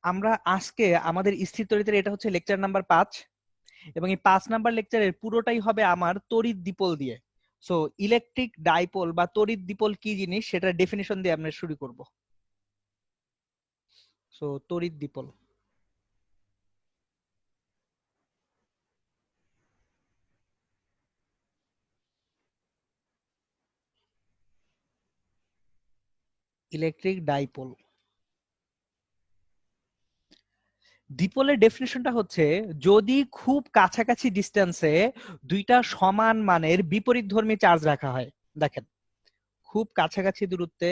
আমরা আজকে আমাদের স্থির তড়িতের এটা হচ্ছে লেকচার নাম্বার 5 এবং এই 5 নাম্বার লেকচারের পুরোটাই হবে আমার তড়িৎ দ্বিপল দিয়ে। সো ইলেকট্রিক ডাইপোল বা তড়িৎ দ্বিপল কি জিনিস সেটার ডেফিনিশন দিয়ে আমরা শুরু করব। সো তড়িৎ দ্বিপল, ইলেকট্রিক ডাইপোল। দ্বিপলের ডেফিনিশনটা হচ্ছে যদি খুব কাছাকাছি ডিস্টেন্সে দুইটা সমান মানের বিপরীতধর্মী চার্জ রাখা হয়। দেখেন, খুব কাছাকাছি দূরত্বে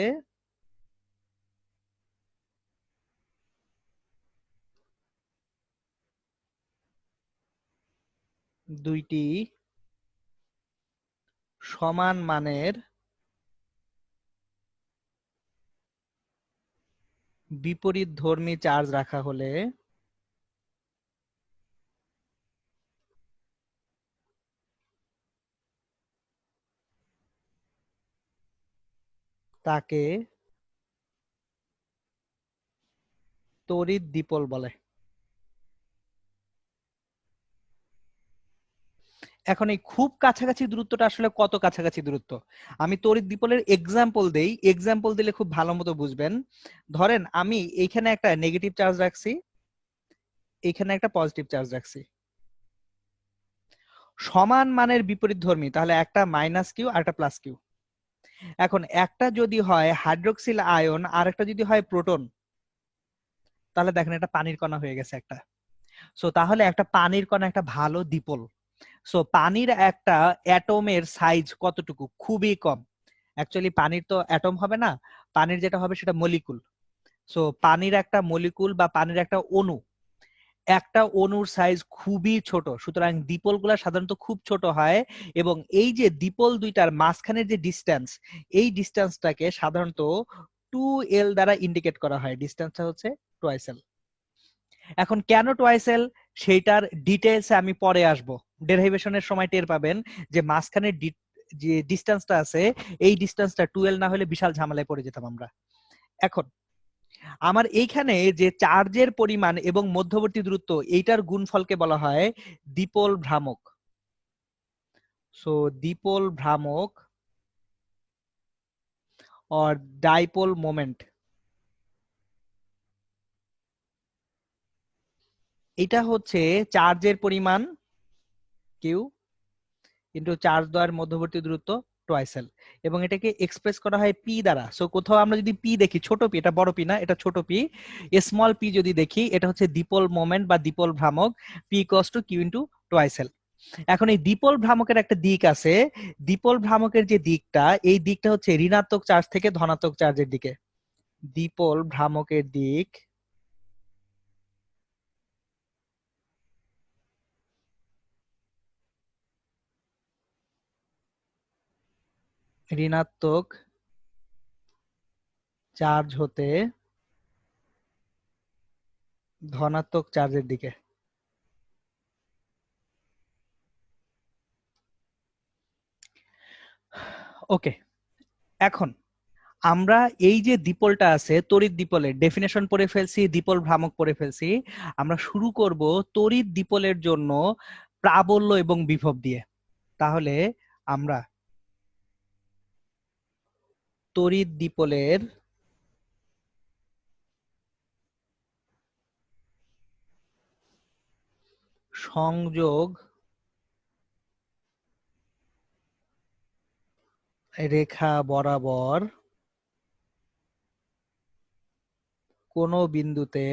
দুইটি সমান মানের বিপরীতধর্মী চার্জ রাখা হলে তাকে তড়িৎ দ্বিপল বলে। এখন এই খুব কাছাকাছি দূরত্বটা আসলে কত কাছাকাছি দূরত্ব? আমি তড়িৎ দ্বিপলের এক্সাম্পল দেই, এক্সাম্পল দিলে খুব ভালো মতো বুঝবেন। ধরেন আমি এইখানে একটা নেগেটিভ চার্জ রাখছি, এইখানে একটা পজিটিভ চার্জ রাখছি, সমান মানের বিপরীতধর্মী, তাহলে একটা মাইনাস কিউ আর একটা প্লাস কিউ। এখন একটা যদি হয় হাইড্রোক্সিল আয়ন আর একটা যদি হয় প্রোটন, তাহলে দেখেন এটা পানির কণা হয়ে গেছে একটা। সো তাহলে একটা পানির কণা একটা ভালো দ্বিপল। সো পানির একটা অ্যাটমের সাইজ কতটুকু? খুবই কম। অ্যাকচুয়ালি পানির তো অ্যাটম হবে না, পানির যেটা হবে সেটা মলিকুল। সো পানির একটা মলিকুল বা পানির একটা অণু, একটা অণুর সাইজ খুবই ছোট, সুতরাং দ্বিপলগুলো সাধারণত খুব ছোট হয়। এবং এই যে দ্বিপল দুইটার মাঝখানের যে ডিস্টেন্স, এই ডিস্টেন্সটাকে সাধারণত 2L দ্বারা ইন্ডিকেট করা হয়। ডিস্টেন্সটা হচ্ছে টুয়াইস এল। এখন কেন টুয়াইস এল সেইটার ডিটেইলসে আমি পরে আসব, ডেরিভেশনের সময় টের পাবেন যে মাঝখানের যে ডিস্টেন্সটা আছে এই ডিস্টেন্সটা 2L না হলে বিশাল ঝামেলায় পড়ে যেতাম আমরা। এখন আমার এইখানে যে চার্জের পরিমাণ এবং মধ্যবর্তী দূরত্ব এইটার গুণফলকে বলা হয় দ্বিপল ভ্রামক। সো দ্বিপল ভ্রামক অর ডাইপোল মোমেন্ট, এটা হচ্ছে চার্জের পরিমাণ কিউ ইন্টু চার্জ দ্বয়ের মধ্যবর্তী দূরত্ব টুয়াইস এল, এবং এটাকে এক্সপ্রেস করা হয় পি দ্বারা। সো কোথাও আমরা যদি পি দেখি, ছোট পি, এটা বড় পি না, এটা ছোট পি, স্মল পি যদি দেখি, এটা হচ্ছে দ্বিপল মোমেন্ট বা দ্বিপল ভ্রামক, P equals to q into twice l. এখন এই দ্বিপল ভ্রামকের একটা দিক আছে, দ্বিপল ভ্রামকের যে দিকটা, এই দিকটা হচ্ছে ঋণাত্মক চার্জ থেকে ধনাত্মক চার্জের দিকে। দ্বিপল ভ্রামকের দিক ঋণাত্মক চার্জ হতে ধনাত্মক চার্জের দিকে। ওকে, এখন আমরা এই যে দ্বিপলটা আছে তড়িৎ দ্বিপলের ডেফিনেশন পড়ে ফেলছি, দ্বিপল ভ্রামক পড়ে ফেলছি। আমরা শুরু করব তড়িৎ দ্বিপলের জন্য প্রাবল্য এবং বিভব দিয়ে। তাহলে আমরা তড়িৎ দ্বিপলের সংযোগ রেখা বরাবর কোন বিন্দুতে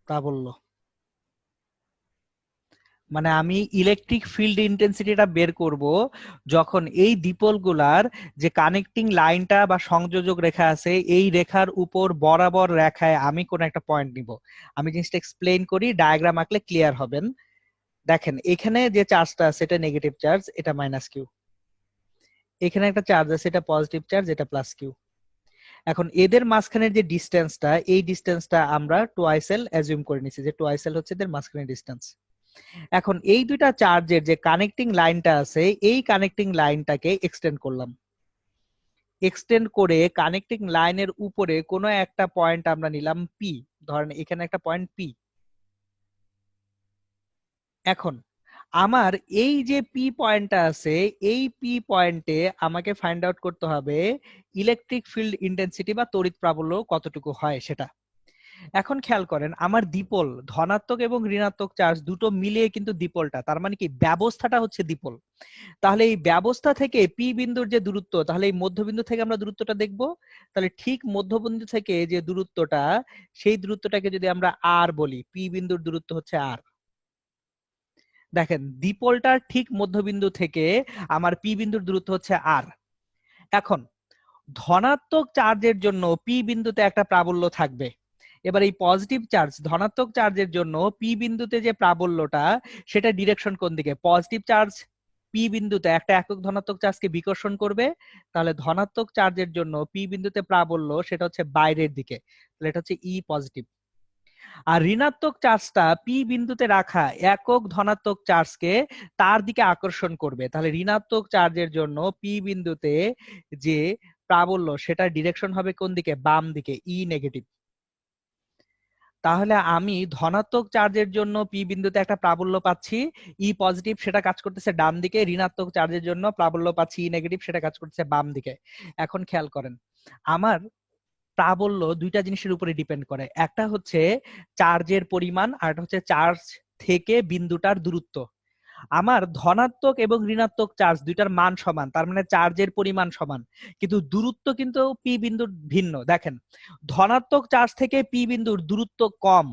প্রাবল্য, মানে আমি ইলেকট্রিক ফিল্ড ইন্টেন্সিটিটা বের করব যখন এই দ্বিপলগুলার যে কানেক্টিং লাইনটা বা সংযোজক রেখা আছে এই রেখার উপর বরাবর রেখায় আমি কোন একটা পয়েন্ট নিব। আমি জিনিসটা এক্সপ্লেইন করি, ডায়াগ্রাম আঁকলে ক্লিয়ার হবেন। দেখেন এখানে যে চার্জটা আছে এটা নেগেটিভ চার্জ, এটা মাইনাস কিউ। এখানে একটা চার্জ আছে, এটা পজিটিভ চার্জ, এটা প্লাস কিউ। এখন এদের মাঝখানের যে ডিস্টেন্সটা, এই ডিস্টেন্সটা আমরা টুয়াইস এল অ্যাজিউম করে নিছি যে টুয়াইস এল হচ্ছে এদের মাঝখানের ডিস্টেন্স। এখন এই দুইটা চার্জের যে কানেক্টিং লাইনটা আছে এই কানেক্টিং লাইনটাকে এক্সটেন্ড করলাম। এক্সটেন্ড করে কানেক্টিং লাইনের উপরে কোনো একটা পয়েন্ট আমরা নিলাম পি, ধরেন এখানে একটা পয়েন্ট পি। এখন আমার এই যে পি পয়েন্টটা আছে, এই পি পয়েন্টে আমাকে ফাইন্ড আউট করতে হবে ইলেকট্রিক ফিল্ড ইন্টেন্সিটি বা তড়িৎ প্রাবল্য কতটুকু হয় সেটা। এখন খেয়াল করেন আমার দ্বিপোল ধনাত্মক এবং ঋণাত্মক চার্জ দুটো মিলিয়ে কিন্তু দ্বিপোলটা, তার মানে কি ব্যবস্থাটা হচ্ছে দ্বিপোল। তাহলে এই ব্যবস্থা থেকে পি বিন্দুর যে দূরত্ব, তাহলে এই মধ্যবিন্দু থেকে আমরা দূরত্বটা দেখব। তাহলে ঠিক মধ্যবিন্দু থেকে যে দূরত্বটা, সেই দূরত্বটাকে যদি আমরা আর বলি, পি বিন্দুর দূরত্ব হচ্ছে আর। দেখেন দ্বিপোলটার ঠিক মধ্যবিন্দু থেকে আমার পি বিন্দুর দূরত্ব হচ্ছে আর। এখন ধনাত্মক চার্জের জন্য পি বিন্দুতে একটা প্রাবল্য থাকবে। এবার এই পজিটিভ চার্জ ধনাত্মক চার্জের জন্য পি বিন্দুতে যে প্রাবল্যটা, সেটা ডিরেকশন কোন দিকে? পজিটিভ চার্জ পি বিন্দুতে একটা একক ধনাত্মক চার্জকে বিকর্ষণ করবে, তাহলে ধনাত্মক চার্জের জন্য পি বিন্দুতে প্রাবল্য সেটা হচ্ছে বাইরের দিকে, তাহলে এটা হচ্ছে ই পজিটিভ। আর ঋণাত্মক চার্জটা পি বিন্দুতে রাখা একক ধনাত্মক চার্জকে তার দিকে আকর্ষণ করবে, তাহলে ঋণাত্মক চার্জের জন্য পি বিন্দুতে যে প্রাবল্য সেটা ডিরেকশন হবে কোন দিকে? বাম দিকে, ই নেগেটিভ। তাহলে আমি ধনাত্মক চার্জের জন্য পি বিন্দুতে একটা প্রাবল্য পাচ্ছি ই পজিটিভ, সেটা কাজ করতেছে ডান দিকে। ঋণাত্মক চার্জের জন্য প্রাবল্য পাচ্ছি ই নেগেটিভ, সেটা কাজ করতেছে বাম দিকে। এখন খেয়াল করেন আমার প্রাবল্য দুইটা জিনিসের উপরে ডিপেন্ড করে, একটা হচ্ছে চার্জের পরিমাণ আর একটা হচ্ছে চার্জ থেকে বিন্দুটার দূরত্ব। আমার ধনাত্মক এবং ঋণাত্মক চার্জ দুইটার মান সমান, তার মানে চার্জের পরিমাণ সমান, কিন্তু দূরত্ব কিন্তু পি বিন্দুর ভিন্ন। দেখেন ধনাত্মক চার্জ থেকে পি বিন্দুর দূরত্ব কম।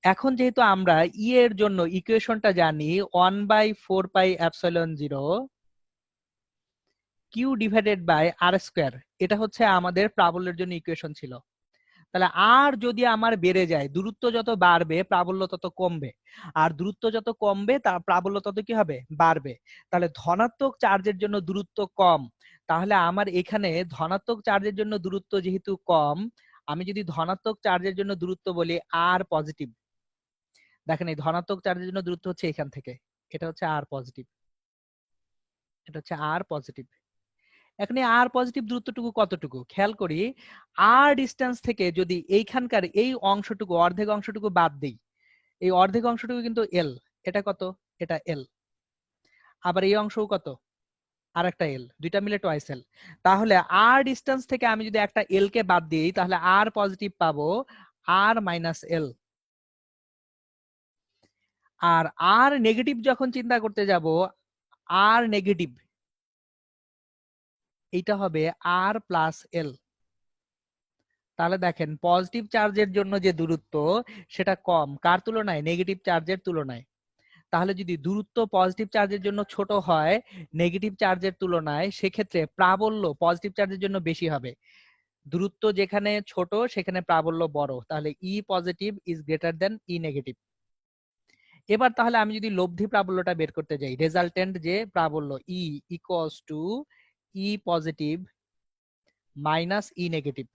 এখন যেহেতু আমরা ই এর জন্য ইকুয়েশনটা জানি 1/4πε0 q divided by r square, এটা হচ্ছে আমাদের প্রাবল্যের জন্য ইকুয়েশন ছিল। তাহলে আর যদি আমার বেড়ে যায়, দূরত্ব যত বাড়বে প্রাবল্য তত কমবে, আর দূরত্ব যত কমবে তার প্রাবল্য তত কি হবে? বাড়বে। তাহলে ধনাত্মক চার্জের জন্য দূরত্ব কম, তাহলে আমার এখানে ধনাত্মক চার্জের জন্য দূরত্ব যেহেতু কম, আমি যদি ধনাত্মক চার্জের জন্য দূরত্ব বলি আর পজিটিভ, দেখেন এই ধনাত্মক চার্জের জন্য দূরত্ব হচ্ছে এখান থেকে, এটা হচ্ছে আর পজিটিভ, এটা হচ্ছে আর পজিটিভ। এখন এই আর পজিটিভ দূরত্বটুকু কতটুকু খেয়াল করি। আর ডিস্টেন্স থেকে যদি এইখানকার এই অংশটুকু, অর্ধেক অংশটুকু বাদ দেই, এই অর্ধেক অংশটুকু কিন্তু এল, এটা কত? এটা এল। আবার এই অংশও কত? আর একটা এল, দুইটা মিলে টয়েস এল। তাহলে আর ডিস্টেন্স থেকে আমি যদি একটা এল কে বাদ দিই, তাহলে আর পজিটিভ পাবো আর মাইনাস এল। আর আর নেগেটিভ যখন চিন্তা করতে যাব, আর নেগেটিভ এইটা হবে আর প্লাস এল। তাহলে দেখেন পজিটিভ চার্জের জন্য যে দূরত্ব সেটা কম, কার তুলনায়? নেগেটিভ চার্জের তুলনায়। তাহলে যদি দূরত্ব পজিটিভ চার্জের জন্য ছোট হয় নেগেটিভ চার্জের তুলনায়, সেক্ষেত্রে প্রাবল্য পজিটিভ চার্জের জন্য বেশি হবে। দূরত্ব যেখানে ছোট সেখানে প্রাবল্য বড়, তাহলে E positive is greater than E negative. এবার তাহলে আমি যদি লব্ধি প্রাবল্যটা বের করতে যাই, রেজাল্টেন্ট যে প্রাবল্য E equals to E positive minus E negative.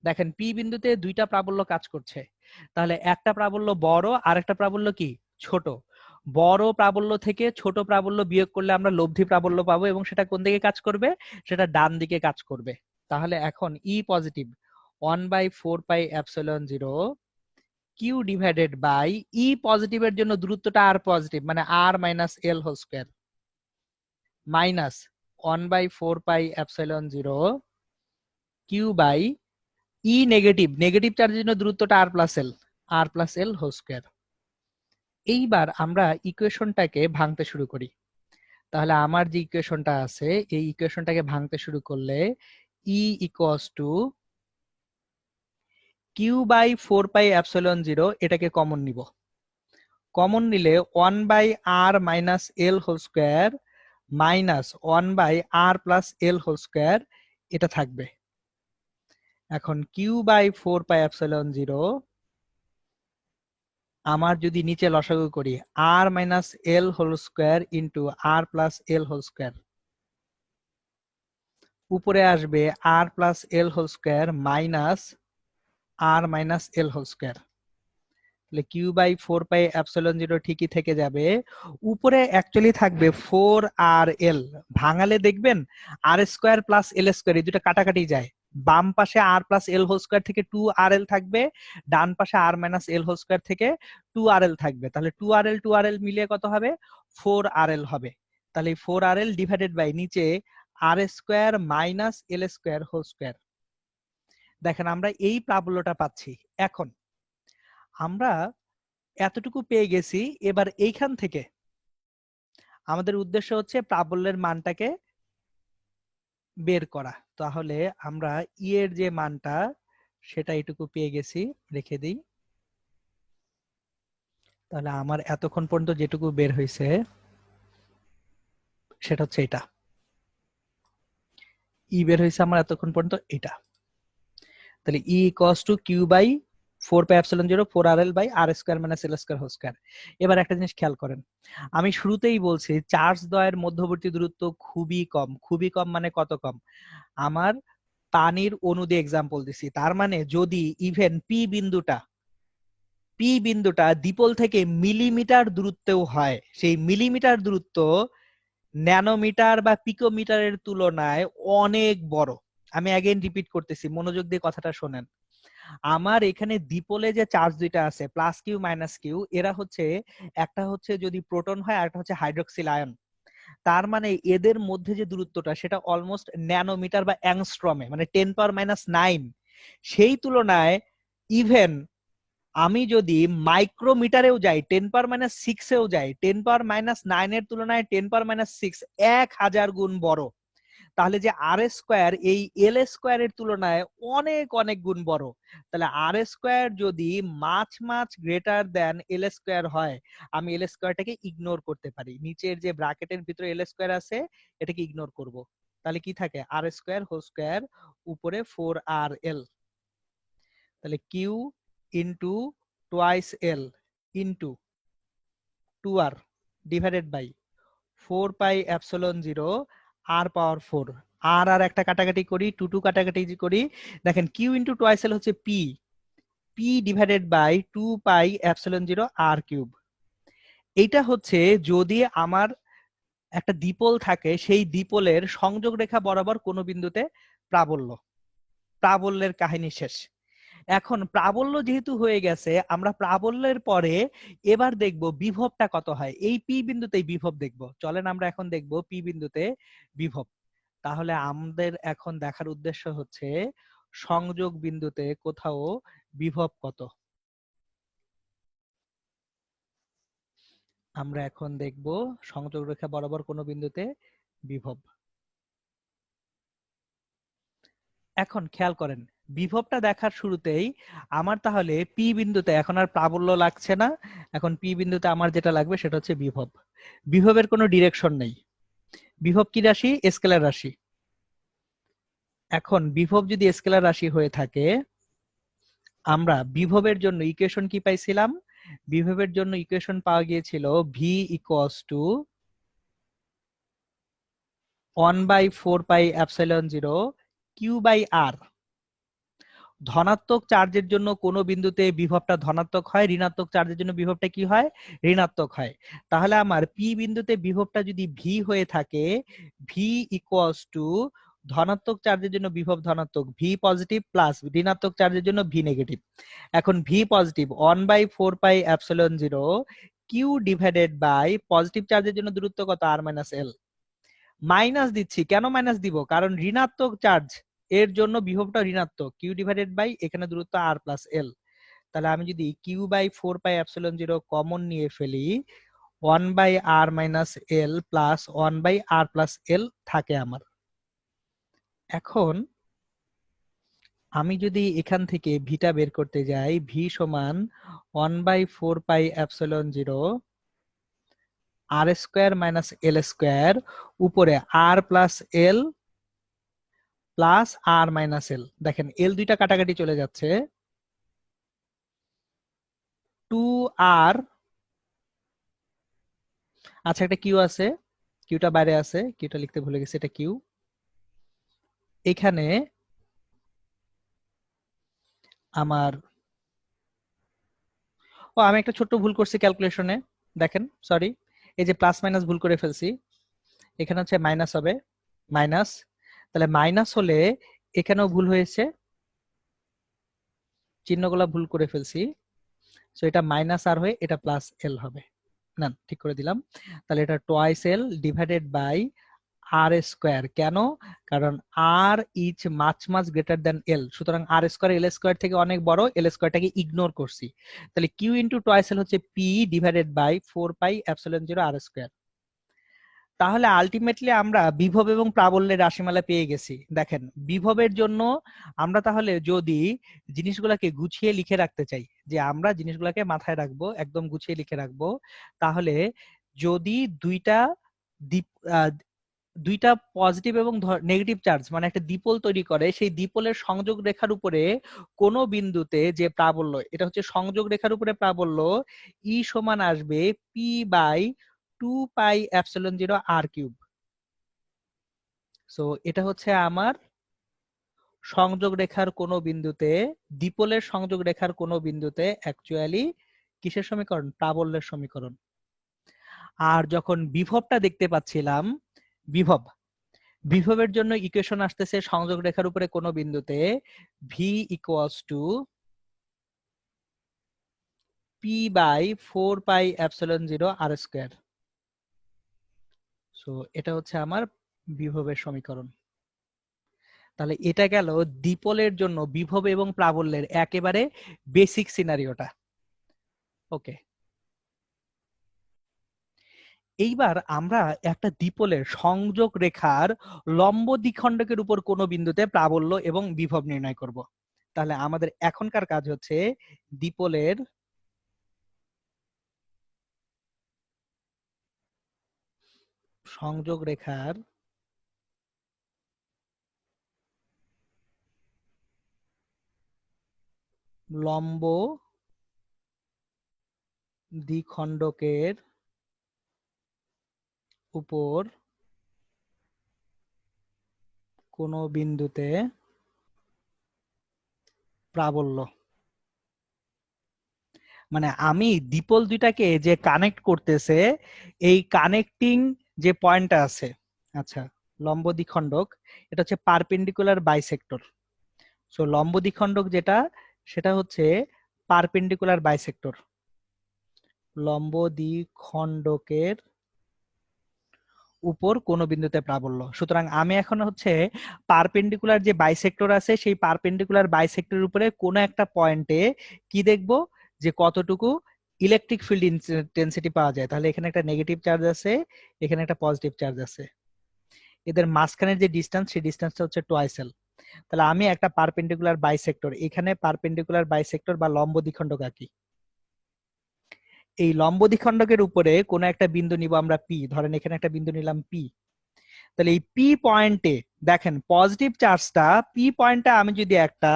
দেখেন পি বিন্দুতে দুইটা প্রাবল্য কাজ করছে, তাহলে একটা প্রাবল্য বড় আর একটা প্রাবল্য কি? ছোট। বড় প্রাবল্য থেকে ছোট প্রাবল্য বিয়োগ করলে আমরা লব্ধি প্রাবল্য পাবো, এবং সেটা কোন দিকে কাজ করবে? সেটা ডান দিকে কাজ করবে। তাহলে এখন E positive 1/4πε0 q divided by E পজিটিভের জন্য দূরত্বটা আর পজিটিভ, মানে r minus l whole square, minus 1/4πε0 q by E negative, negative চার্জের জন্য দূরত্বটা r plus l whole square. এইবার আমরা ইকুয়েশনটাকে ভাঙতে শুরু করি। তাহলে আমার যে ইকুয়েশনটা আছে এই ইকুয়েশনটাকে ভাঙতে শুরু করলে E equals to q by 4πε0, এটাকে কমন নিব। কমন নিলে 1/r minus l whole square minus 1/r plus l whole square, এটা থাকবে। এখন কিউ বাই 4πε0 আমার যদি নিচে লসাগু করি r minus l whole square into r plus l whole square, উপরে আসবে r plus l whole square minus r minus l whole square. তাহলে কিউ বাই 4πε0 ঠিকই থেকে যাবে, উপরে অ্যাকচুয়ালি থাকবে 4r/l, ভাঙালে দেখবেন r² প্লাস l², এই দুটো কাটাকাটি যায়, বাম পাশে r plus l whole square থেকে 2rl থাকবে, ডান পাশে r minus l whole square থেকে 2rl থাকবে, তাহলে 2rl মিলিয়ে কত হবে, 4rl হবে। তাহলে 4rl ডিভাইডেড বাই নিচে r² minus l² whole square. দেখেন আমরা এই প্রাবল্যটা পাচ্ছি। এখন আমরা এতটুকু পেয়ে গেছি, এবার এইখান থেকে আমাদের উদ্দেশ্য হচ্ছে প্রাবল্যের মানটাকে বের করা। তাহলে আমরা ই এর যে মানটা সেটা এইটুকু পেয়ে গেছি, রেখে দিই। তাহলে আমার এতক্ষণ পর্যন্ত যেটুকু বের হয়েছে সেটা হচ্ছে এটা, ই বের হয়েছে আমার এতক্ষণ পর্যন্ত এটা। তাহলে E equals to q by 4πε0 4rl by r² minus l² whole square. এবার একটা জিনিস খেয়াল করেন, আমি শুরুতেই বলছি চার্জ দ্বয়ের মধ্যবর্তী দূরত্ব খুবই কম। খুবই কম মানে কত কম, আমার পানির অণু দিয়ে এক্সাম্পল দিছি, তার মানে যদি ইভেন পি বিন্দুটা দ্বিপল থেকে মিলিমিটার দূরত্বেও হয়, সেই মিলিমিটার দূরত্ব ন্যানোমিটার বা পিকোমিটারের তুলনায় অনেক বড়। আমি অ্যাগেন রিপিট করতেছি, মনোযোগ দিয়ে কথাটা শোনেন। আমার এখানে দ্বিপলে যে চার্জ দুইটা আছে প্লাস কিউ মাইনাস কিউ, এরা হচ্ছে, একটা হচ্ছে যদি প্রোটন হয় আর একটা হচ্ছে হাইড্রোক্সিল আয়ন, তার মানে এদের মধ্যে যে দূরত্বটা সেটা অলমোস্ট ন্যানোমিটার বা অ্যাংস্ট্রমে, মানে 10⁻⁹। সেই তুলনায় ইভেন আমি যদি মাইক্রোমিটারেও যাই, 10⁻⁶এও যাই, 10⁻⁹ এর তুলনায় 10⁻⁶ 1000 গুণ বড়। তাহলে যে r² এই l² এর তুলনায় অনেক অনেক গুণ বড়। তাহলে r² যদি মাছ গ্রেটার দেন l² হয়, আমি l²টাকে ইগনোর করতে পারি, নিচের যে ব্র্যাকেটের ভিতরে l² আছে এটাকে ইগনোর করব। তাহলে কি থাকে, r² হোল স্কয়ার উপরে 4rl, তাহলে q into twice l into 2r divided by 4πε0 r power 4। আর একটা কাটাকাটি করি, 2 কাটাকাটি করি, দেখেন কিউ ইন্টু টোয়াইস এল হচ্ছে P, P divided by 2πε0 r cube. এইটা হচ্ছে যদি আমার একটা দ্বিপল থাকে, সেই দ্বিপলের সংযোগ রেখা বরাবর কোনো বিন্দুতে প্রাবল্য, প্রাবল্যের কাহিনী শেষ। এখন প্রাবল্য যেহেতু হয়ে গেছে, আমরা প্রাবল্যের পরে এবার দেখব বিভবটা কত হয়, এই পি বিন্দুতেই বিভব দেখব। চলেন আমরা এখন দেখব পি বিন্দুতে বিভব। তাহলে আমাদের এখন দেখার উদ্দেশ্য হচ্ছে সংযোগ বিন্দুতে কোথাও বিভব কত। আমরা এখন দেখব সংযোগ রেখা বরাবর কোন বিন্দুতে বিভব। এখন খেয়াল করেন, বিভবটা দেখার শুরুতেই আমার তাহলে পি বিন্দুতে এখন আর প্রাবল্য লাগছে না, এখন পি বিন্দুতে আমার যেটা লাগবে সেটা হচ্ছে বিভব। বিভবের কোনো ডিরেকশন নেই, বিভব কি রাশি, স্কেলার রাশি। এখন বিভব যদি স্কেলার রাশি হয়ে থাকে, আমরা বিভবের জন্য ইকুয়েশন কি পাইছিলাম, বিভবের জন্য ইকুয়েশন পাওয়া গিয়েছিল V equals to 1/4πε0 q by r. ধনাত্মক চার্জের জন্য কোন বিন্দুতে বিভবটা ধনাত্মক হয়, ঋণাত্মক চার্জের জন্য বিভবটা কি হয়, ঋণাত্মক হয়। তাহলে আমার পি বিন্দুতে বিভবটা যদি ভি হয়ে থাকে, ভি ইকুয়ালস টু ধনাত্মক চার্জের জন্য বিভব ধনাত্মক ভি পজিটিভ প্লাস ঋণাত্মক চার্জের জন্য ভি নেগেটিভ। এখন V positive 1/4πε0 q divided by positive চার্জের জন্য দূরত্ব কত, আর মাইনাস এল। মাইনাস দিচ্ছি, কেন মাইনাস দিব, কারণ ঋণাত্মক চার্জ এর জন্য বিভবটা ঋণাত্মক, কিউ ডিভাইডেড বাই এখানে দূরত্ব আর প্লাস এল। তাহলে আমি যদি কিউ বাই 4πε0 কমন নিয়ে ফেলি, 1/r-l প্লাস 1/r+l থাকে আমার। এখন আমি যদি এখান থেকে ভিটা বের করতে যাই, ভি সমান 1/4πε0 r² মাইনাস l² উপরে r প্লাস এল প্লাস আর মাইনাস এল। দেখেন এল দুইটা কাটাকাটি চলে যাচ্ছে, 2r, আচ্ছা একটা কিউ আছে, কিউটা বাইরে আছে, কিউটা লিখতে ভুলে গেছি, এটা কিউ। এখানে আমার ও আমি একটা ছোট্ট ভুল করছি ক্যালকুলেশনে, দেখেন সরি, এই যে প্লাস মাইনাস ভুল করে ফেলছি, এখানে হচ্ছে মাইনাস হবে, মাইনাস, তাহলে মাইনাস হলে এখানেও ভুল হয়েছে, চিহ্নগুলো ভুল করে ফেলছি, সো এটা মাইনাস আর হয়ে এটা প্লাস এল হবে, না ঠিক করে দিলাম, তাহলে এটা twice l divided by r square. কেন? কারণ r is much much greater than l, সুতরাং আর স্কোয়ার এল স্কোয়ার থেকে অনেক বড়, এল স্কোয়ারটাকে ইগনোর করছি, তাহলে কিউ ইন্টু টোয়াইস এল হচ্ছে P divided by 4 pi epsilon 0 R square. তাহলে আলটিমেটলি আমরা বিভব এবং প্রাবল্যের রাশিমালা পেয়ে গেছি। দেখেন বিভবের জন্য আমরা তাহলে যদি জিনিসগুলোকে গুছিয়ে লিখে রাখতে চাই, যে আমরা জিনিসগুলোকে মাথায় রাখবো, একদম গুছিয়ে লিখে রাখবো, তাহলে যদি দুইটা পজিটিভ এবং নেগেটিভ চার্জ মানে একটা দ্বিপোল তৈরি করে, সেই দ্বিপোলের সংযোগ রেখার উপরে কোনো বিন্দুতে যে প্রাবল্য, এটা হচ্ছে সংযোগ রেখার উপরে প্রাবল্য, ই সমান আসবে P by 2 pi epsilon 0 R cube. So এটা হচ্ছে আমার সংযোগ রেখার কোনো বিন্দুতে, দ্বিপোলের সংযোগ রেখার কোনো বিন্দুতে অ্যাকচুয়ালি কিসের সমীকরণ? প্রাবল্যের সমীকরণ। আর যখন বিভবটা দেখতে পাচ্ছিলাম, বিভবের জন্য ইকুয়েশন আসতেছে সংযোগ রেখার উপরে কোনো বিন্দুতে V equals to P by 4 pi epsilon 0 R square. So এটা হচ্ছে আমার বিভবের সমীকরণ। তাহলে এটা গেল দ্বিপোলের জন্য বিভব এবং প্রাবল্যের একেবারে বেসিক সিনারিওটা। ওকে, এইবার আমরা একটা দ্বিপোলের সংযোগ রেখার লম্ব দ্বিখণ্ডকের উপর কোনো বিন্দুতে প্রাবল্য এবং বিভব নির্ণয় করব। তাহলে আমাদের এখনকার কাজ হচ্ছে দ্বিপোলের সংযোগ রেখার লম্ব দ্বিখণ্ডকের উপর কোনো বিন্দুতে প্রাবল্য, মানে আমি দ্বিপোল দুইটাকে যে কানেক্ট করতেছে, এই কানেক্টিং যে পয়েন্টটা আছে, আচ্ছা লম্ব দ্বিখণ্ডক, এটা হচ্ছে পারপেন্ডিকুলার বাইসেক্টর। সো লম্ব দ্বিখণ্ডক যেটা, সেটা হচ্ছে পারপেন্ডিকুলার বাইসেক্টর, লম্ব দ্বিখণ্ডকের উপর কোন বিন্দুতে প্রাবল্য। সুতরাং আমি এখন হচ্ছে পারপেন্ডিকুলার যে বাইসেক্টর আছে, সেই পারপেন্ডিকুলার বাইসেক্টরের উপরে কোন একটা পয়েন্টে কি দেখব, যে কতটুকু ইলেকট্রিক ফিল্ড ইন্টেন্সিটি পাওয়া যায়। তাহলে এখানে একটা নেগেটিভ চার্জ আছে, এখানে একটা পজিটিভ চার্জ আছে, এদের মাঝখানের যে ডিসটেন্স, সেই ডিসটেন্সটা হচ্ছে টোয়াইস এল। তাহলে আমি একটা পারপেন্ডিকুলার বাইসেক্টর, এখানে পারপেন্ডিকুলার বাইসেক্টর বা লম্ব দ্বিখণ্ডক আঁকি। এই লম্ব দ্বিখণ্ডকের উপরে কোন একটা বিন্দু নিব আমরা পি, ধরেন এখানে একটা বিন্দু নিলাম পি। তাহলে এই পি পয়েন্টে দেখেন পজিটিভ চার্জটা, পি পয়েন্টে আমি যদি একটা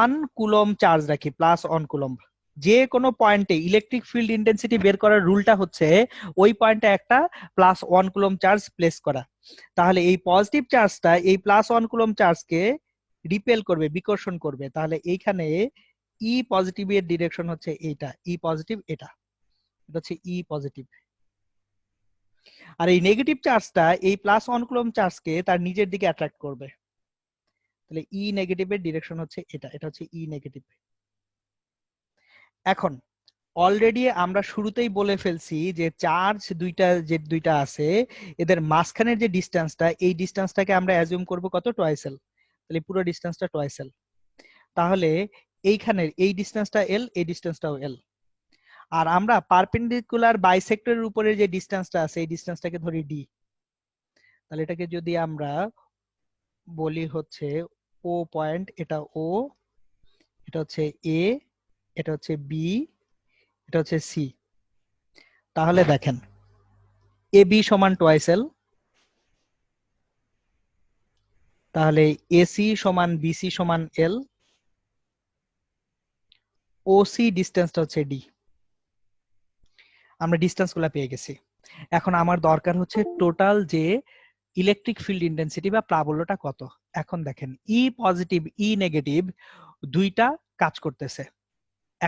1 কুলম্ব চার্জ রাখি, প্লাস 1 কুলম্ব, যে কোনো পয়েন্টে ইলেকট্রিক ফিল্ড ইন্টেন্সিটি বের করার রুলটা হচ্ছে ওই পয়েন্টে একটা প্লাস 1 কুলম্ব চার্জ প্লেস করা। তাহলে এই পজিটিভ চার্জটা এই প্লাস 1 কুলম্ব চার্জকে রিপেল করবে, বিকর্ষণ করবে। তাহলে এইখানে ই পজিটিভ এর ডিরেকশন হচ্ছে এইটা, ই পজিটিভ, এটা হচ্ছে ই পজিটিভ। আর এই নেগেটিভ চার্জটা এই প্লাস 1 কুলম্ব চার্জকে তার নিজের দিকে অ্যাট্রাক্ট করবে। তাহলে ই নেগেটিভের ডিরেকশন হচ্ছে এটা, এটা হচ্ছে ই নেগেটিভ। এখন অলরেডি আমরা শুরুতেই বলে ফেলছি যে চার্জ দুইটা আছে, এদের মাঝখানের যে ডিসটেন্সটা, এই ডিসটেন্সটাকে আমরা অ্যাজিউম করব কত? টোয়াইস এল। তাহলে পুরো ডিসটেন্সটা টোয়াইস এল। তাহলে এইখানের এই ডিসটেন্সটা এল, এই ডিসটেন্সটাও এল। আর আমরা পারপেন্ডিকুলার বাইসেক্টরের উপরে যে ডিসটেন্সটা আছে, এই ডিসটেন্সটাকে ধরি ডি। তাহলে এটাকে যদি আমরা বলি হচ্ছে ও পয়েন্ট, এটা ও, এটা হচ্ছে এ, এটা হচ্ছে বি, এটা হচ্ছে সি। তাহলে দেখেন এ বি সমান টোয়াইস এল, তাহলে এসি সমান বিসি সমান এল, ওসি ডিসটেন্সটা হচ্ছে ডি। আমরা ডিসটেন্স গুলা পেয়ে গেছি। এখন আমার দরকার হচ্ছে টোটাল যে ইলেকট্রিক ফিল্ড ইন্টেন্সিটি বা প্রাবল্যটা কত। এখন দেখেন ই পজিটিভ ই নেগেটিভ দুইটা কাজ করতেছে।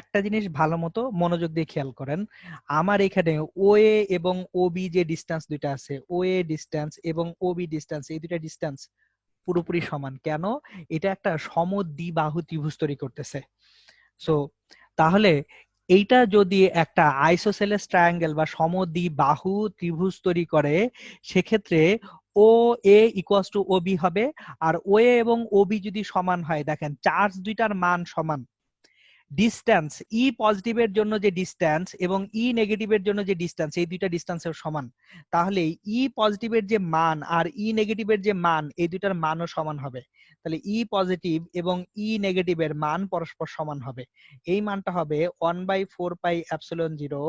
একটা জিনিস ভালো মতো মনোযোগ দিয়ে খেয়াল করেন, আমার এখানে ওএ এবং ওবি যে ডিস্টেন্স দুইটা আছে, ওএ ডিস্টেন্স এবং ওবি ডিস্টেন্স, এই দুইটা ডিস্টেন্স পুরোপুরি সমান। কেন? এটা একটা সমদ্বিবাহু ত্রিভুজ তৈরি করতেছে। সো তাহলে এইটা যদি একটা আইসোসেলেস ট্রায়াঙ্গেল বা সমদ্বিবাহু ত্রিভুজ তৈরি করে, সেক্ষেত্রে ও এ ইকুয়ালস টু ওবি হবে। আর ও এ এবং ওবি যদি সমান হয়, দেখেন চার্জ দুইটার মান সমান, ডিস্টেন্স ই পজিটিভের জন্য যে ডিস্টেন্স এবং ই নেগেটিভের জন্য যে ডিস্টেন্স, এই দুইটা ডিস্টেন্সের সমান। তাহলে ই পজিটিভের যে মান আর ই নেগেটিভের যে মান, এই দুইটার মানও সমান হবে। তাহলে ই পজিটিভ এবং ই নেগেটিভের মান পরস্পর সমান হবে। এই মানটা হবে 1/4πε0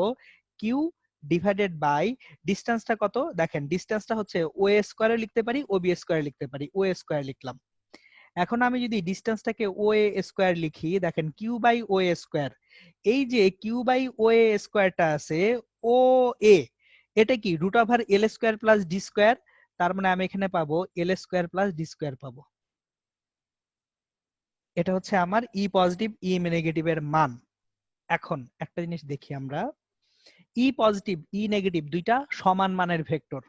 কিউ ডিভাইডেড বাই ডিস্টেন্সটা কত, দেখেন ডিস্টেন্সটা হচ্ছে ও এ স্কয়ারে লিখতে পারি, ও বি স্কয়ারে লিখতে পারি, ও এ স্কয়ার লিখলাম। এখন আমি যদি ডিস্টেন্সটাকে ও এ স্কয়ার লিখি, দেখেন Q by O A square, এই যে কিউ বাই ও এ স্কয়ারটা আছে, ও এ এটা কি root over L square plus D square, তার মানে আমি এখানে পাবো এল স্কয়ার প্লাস ডি স্কয়ার পাবো। এটা হচ্ছে আমার ই পজিটিভ ই নেগেটিভের মান। এখন একটা জিনিস দেখি আমরা, ই পজিটিভ ই নেগেটিভ দুইটা সমান মানের ভেক্টর।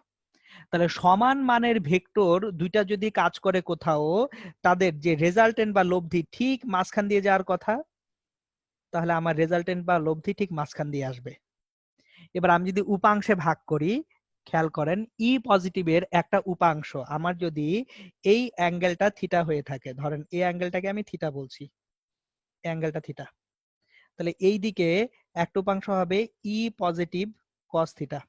তাহলে সমান মানের ভেক্টর দুইটা যদি কাজ করে কোথাও, তাদের যে রেজাল্টেন্ট বা লব্ধি ঠিক মাঝখান দিয়ে যাওয়ার কথা, তাহলে আমার রেজাল্টেন্ট বা লব্ধি ঠিক মাঝখান দিয়ে আসবে। এবার আমি যদি উপাংশে ভাগ করি, খেয়াল করেন ই পজিটিভের একটা উপাংশ আমার যদি এই অ্যাঙ্গেলটা থিটা হয়ে থাকে, ধরেন এই অ্যাঙ্গেলটাকে আমি থিটা বলছি, অ্যাঙ্গেলটা থিটা, তাহলে এই দিকে একটা উপাংশ হবে ই পজিটিভ কস থিটা।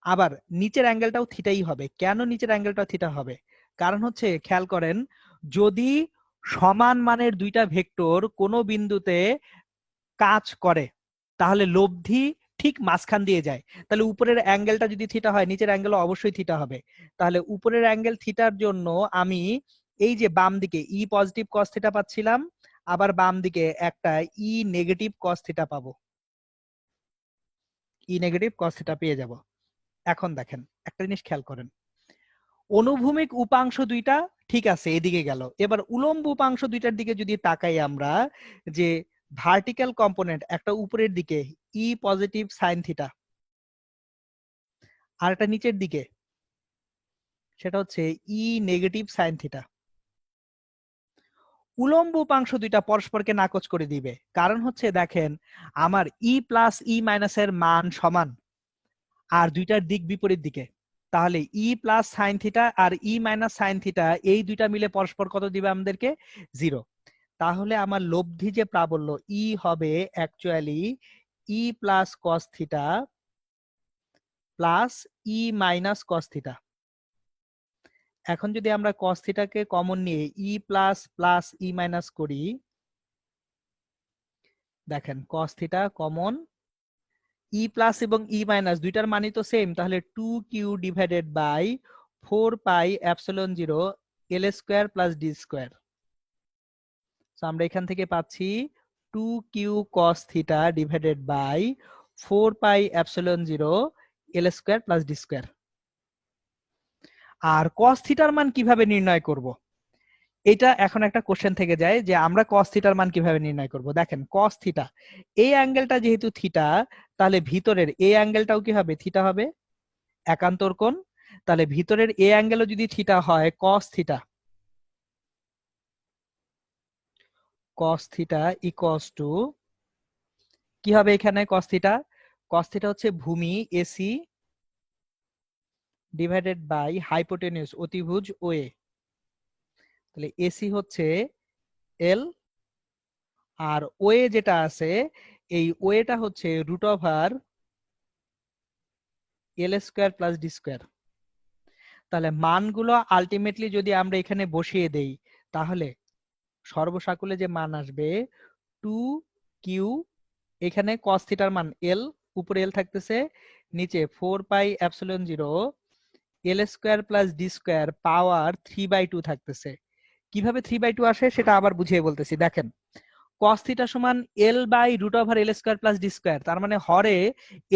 আবার নিচের অ্যাঙ্গেলটাও থিটাই হবে। কেন নিচের অ্যাঙ্গেলটা থিটা হবে? কারণ হচ্ছে খেয়াল করেন, যদি সমান মানের দুইটা ভেক্টর কোনো বিন্দুতে কাজ করে, তাহলে লব্ধি ঠিক মাঝখান দিয়ে যায়। তাহলে উপরের অ্যাঙ্গেলটা যদি থিটা হয়, নিচের অ্যাঙ্গেলও অবশ্যই থিটা হবে। তাহলে উপরের অ্যাঙ্গেল থিটার জন্য আমি এই যে বাম দিকে ই পজিটিভ কস থিটা পাচ্ছিলাম, আবার বাম দিকে একটা ই নেগেটিভ কস থিটা পাবো, ই নেগেটিভ কস থিটা পেয়ে যাব। এখন দেখেন একটা জিনিস খেয়াল করেন, অনুভূমিক উপাংশ দুইটা ঠিক আছে এদিকে গেল, এবার উলম্ব উপাংশ দুইটার দিকে যদি তাকাই আমরা, যে ভার্টিক্যাল কম্পোনেন্ট একটা উপরের দিকে ই পজিটিভ সাইন থিটা, আর একটা নিচের দিকে সেটা হচ্ছে ই নেগেটিভ সাইন থিটা। উলম্ব উপাংশ দুইটা পরস্পরকে নাকচ করে দিবে, কারণ হচ্ছে দেখেন আমার ই প্লাস ই মাইনাসের মান সমান আর দুইটার দিক বিপরীত দিকে। তাহলে ই প্লাস সাইন থিটা আর ই মাইনাস সাইন থিটা এই দুইটা মিলে পরস্পর কত দিবে আমাদেরকে? 0। তাহলে আমার লব্ধি যে প্রাবল্য ই হবে actually E plus cos theta plus E minus cos theta. এখন যদি আমরা কস থিটাকে কমন নিয়ে E plus plus E minus করি, দেখেন cos theta common, E plus এবং ই মাইনাস দুইটার মানই তো সেম, তাহলে 2q divided by 4πε0 l square plus D square. আমরা এখান থেকে পাচ্ছি 2q cos theta divided by 4πε0 l square plus D square. আর cos থিটার মান কিভাবে নির্ণয় করব? এটা এখন একটা কোশ্চেন থেকে যায় যে আমরা cos থিটার মান কিভাবে নির্ণয় করব। দেখেন cos থিটা, এই অ্যাঙ্গেলটা যেহেতু থিটা, তাহলে ভিতরের এই অ্যাঙ্গেলটাও কি হবে? থিটা হবে, একান্তর কোণ। তাহলে ভিতরের এই অ্যাঙ্গেলও যদি থিটা হয়, cos থিটা ইকুয়ালস টু কি হবে এখানে? cos থিটা হচ্ছে ভূমি এসি ডিভাইডেড বাই হাইপোটেনিউস অতিভুজ ওএ। তাহলে এসি হচ্ছে এল, আর ওএ যেটা আছে এই ওএটা হচ্ছে root over L square plus D square. তাহলে মানগুলো আলটিমেটলি যদি আমরা এখানে বসিয়ে দেই, তাহলে সর্বসাকুল্যে যে মান আসবে 2q, এখানে cos থিটার মান এল, উপরে এল থাকতেছে, নিচে 4πε0 l square plus D square power 3/2 থাকতেছে। কিভাবে 3/2 আসে সেটা আবার বুঝিয়ে বলতেছি। দেখেন cos থিটা সমান L by root over L square plus D square, তার মানে হরে